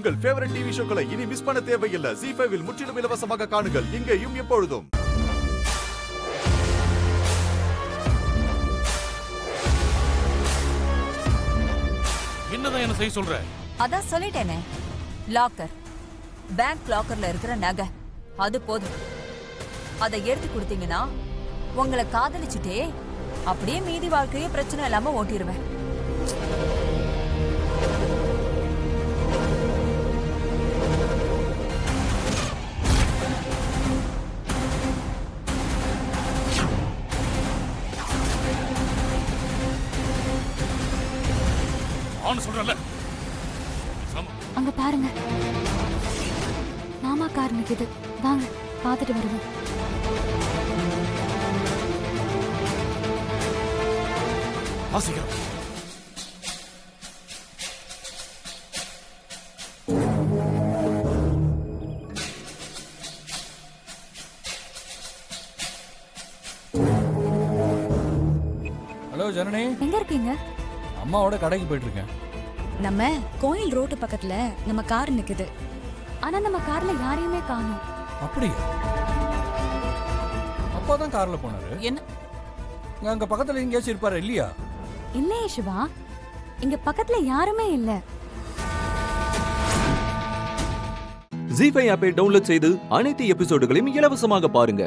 உங்கள் favourite TV ஷோக்களை இனி miss பண்ண தேவையில்லை. ZEE5 இல் முற்றிலும் இலவசமாக காணுங்கள். இங்கேயும் எப்பொழுதும். என்னதான் என்ன செய்ய சொல்ற? அதான் சொல்லிட்டேனே, லாக்கர், பேங்க் லாக்கர்ல இருக்கிற நகை அது போதும். அதை எடுத்து கொடுத்தீங்கன்னா உங்களை காதலிச்சுட்டே அப்படியே மீதி வாழ்க்கையே பிரச்சனை இல்லாம ஓட்டிடுவேன். சொல்றல அங்க பாருங்க, மாமா கார் நிக்குது. வாங்க பாத்துட்டு வருவோம். வாசிக்கிறோம். ஹலோ ஜனனி, எங்க இருக்கீங்க? அம்மாவோட கடைக்கு போயிட்டு இருக்கேன். நம்ம கோயில் ரோட்டு பக்கத்துல நம்ம கார் நிக்குது. ஆனா நம்ம கார்ல யாரையுமே காணோம். அப்படியா? அப்பா தான் கார்ல போனாரு. என்ன? அங்க பக்கத்துல எங்கேயாச்சும் இருப்பாரு இல்லையா? இல்லையே சிவா, இங்க பக்கத்துல யாருமே இல்ல. ZEE5 ஆப்பை டவுன்லோட் செய்து அனைத்து எபிசோடுகளையும் இலவசமாக பாருங்க.